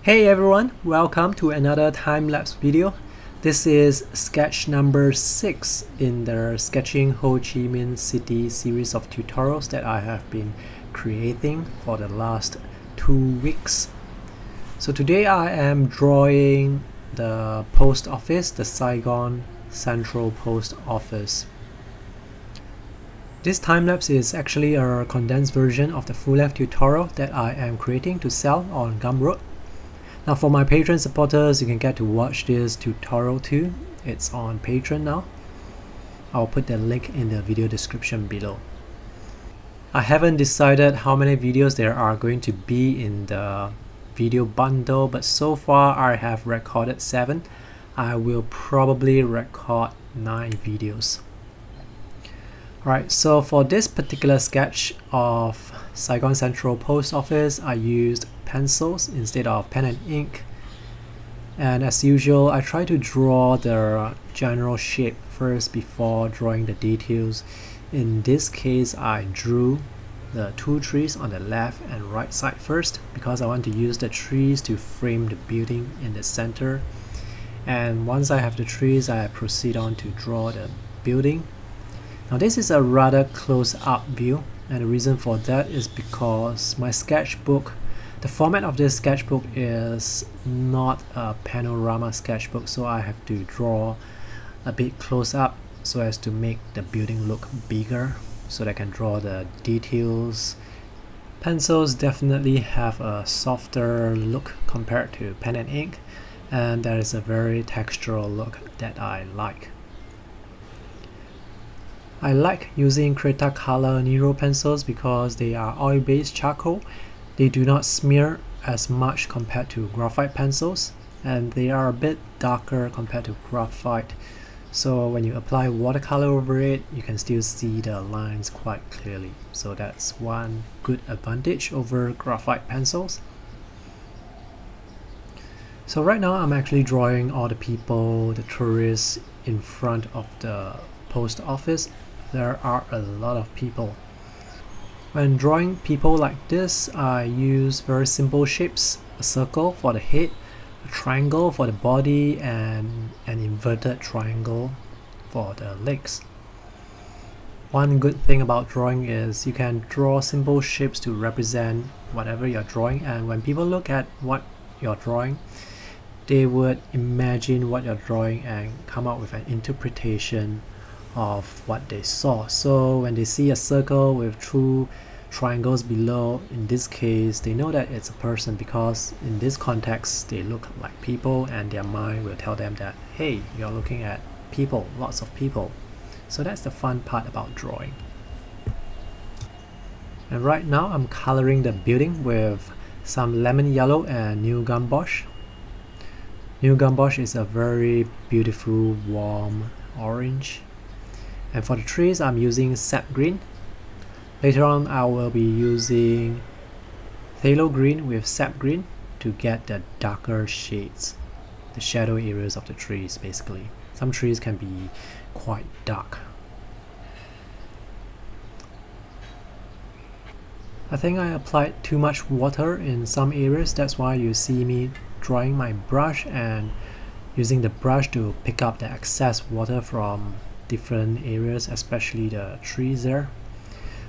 Hey everyone, welcome to another time-lapse video. This is sketch number 6 in the Sketching Ho Chi Minh City series of tutorials that I have been creating for the last 2 weeks. So today I am drawing the post office, the Saigon Central Post Office. This time-lapse is actually a condensed version of the full-length tutorial that I am creating to sell on Gumroad. Now for my Patreon supporters, you can get to watch this tutorial too. It's on Patreon now. I'll put the link in the video description below. I haven't decided how many videos there are going to be in the video bundle, but so far I have recorded 7. I will probably record 9 videos. Alright, so for this particular sketch of Saigon Central Post Office, I used pencils instead of pen and ink. And as usual, I try to draw the general shape first before drawing the details. In this case, I drew the 2 trees on the left and right side first because I want to use the trees to frame the building in the center. And once I have the trees, I proceed on to draw the building. Now this is a rather close-up view, and the reason for that is because my sketchbook, the format of this sketchbook is not a panorama sketchbook, so I have to draw a bit close up so as to make the building look bigger so that I can draw the details. Pencils definitely have a softer look compared to pen and ink, and there is a very textural look that I like. I like using Cretacolor Nero pencils because they are oil-based charcoal. They do not smear as much compared to graphite pencils, and they are a bit darker compared to graphite. So when you apply watercolor over it, you can still see the lines quite clearly. So that's one good advantage over graphite pencils. So right now I'm actually drawing all the people, the tourists in front of the post office. There are a lot of people. When drawing people like this, I use very simple shapes: a circle for the head, a triangle for the body, and an inverted triangle for the legs. One good thing about drawing is you can draw simple shapes to represent whatever you're drawing, and when people look at what you're drawing, they would imagine what you're drawing and come up with an interpretation of what they saw. So when they see a circle with 2 triangles below, in this case they know that it's a person because in this context they look like people, and their mind will tell them that, hey, you're looking at people, lots of people. So that's the fun part about drawing. And right now I'm coloring the building with some lemon yellow and new gumbosh. New gumbosh is a very beautiful warm orange. And for the trees, I'm using sap green. Later on, I will be using phthalo green with sap green to get the darker shades, the shadow areas of the trees basically. Some trees can be quite dark. I think I applied too much water in some areas, that's why you see me drawing my brush and using the brush to pick up the excess water from different areas, especially the trees there.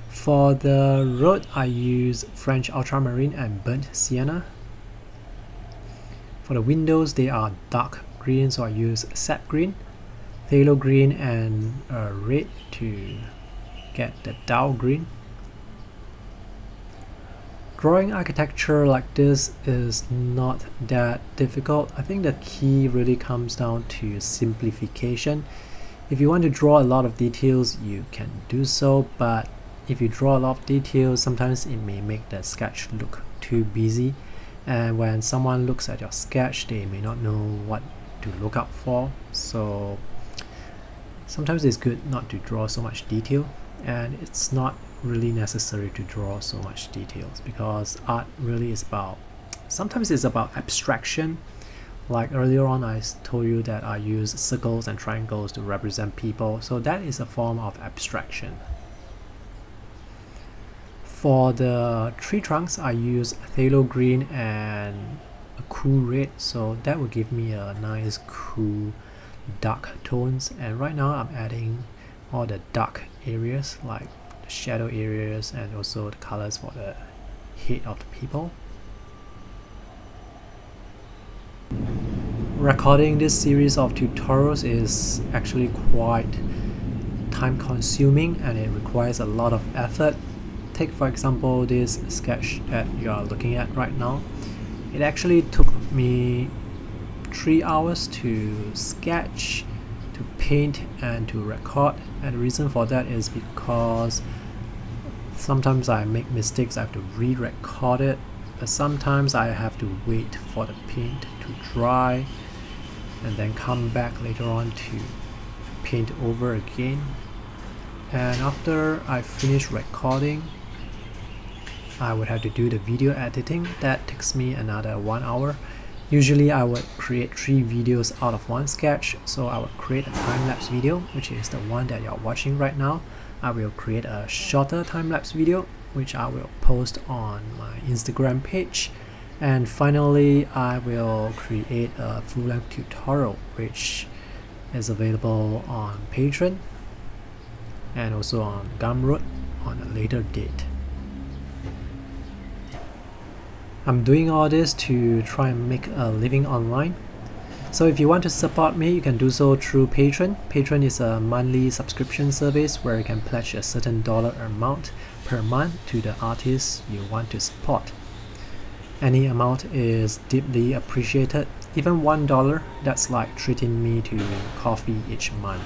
For the road, I use French ultramarine and burnt sienna. For the windows, they are dark green, so I use sap green, phthalo green, and red to get the dull green. Drawing architecture like this is not that difficult. I think the key really comes down to simplification. If you want to draw a lot of details, you can do so, but if you draw a lot of details, sometimes it may make the sketch look too busy, and when someone looks at your sketch, they may not know what to look out for. So sometimes it's good not to draw so much detail, and it's not really necessary to draw so much details because art really is about, sometimes it's about abstraction. Like earlier on, I told you that I use circles and triangles to represent people, so that is a form of abstraction. For the tree trunks, I use phthalo green and a cool red, so that will give me a nice cool dark tones. And right now I'm adding all the dark areas like the shadow areas and also the colors for the head of the people. Recording this series of tutorials is actually quite time consuming and it requires a lot of effort. Take for example this sketch that you are looking at right now. It actually took me 3 hours to sketch, to paint and to record, and the reason for that is because sometimes I make mistakes, I have to re-record it, but sometimes I have to wait for the paint to dry and then come back later on to paint over again. And after I finish recording, I would have to do the video editing. That takes me another 1 hour. Usually I would create 3 videos out of one sketch, so I would create a time-lapse video, which is the one that you're watching right now. I will create a shorter time-lapse video, which I will post on my Instagram page. And finally, I will create a full-length tutorial, which is available on Patreon and also on Gumroad on a later date. I'm doing all this to try and make a living online. So if you want to support me, you can do so through Patreon. Patreon is a monthly subscription service where you can pledge a certain dollar amount per month to the artists you want to support. Any amount is deeply appreciated. Even $1, that's like treating me to coffee each month.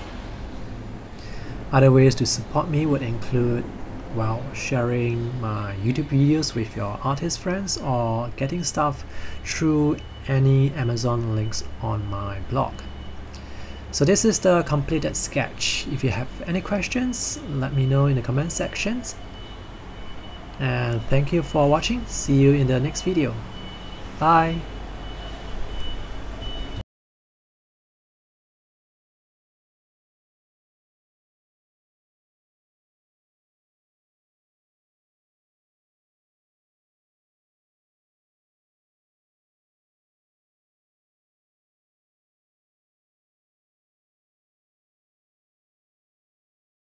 Other ways to support me would include, well, sharing my YouTube videos with your artist friends or getting stuff through any Amazon links on my blog. So this is the completed sketch. If you have any questions, let me know in the comment sections. And thank you for watching. See you in the next video. Bye!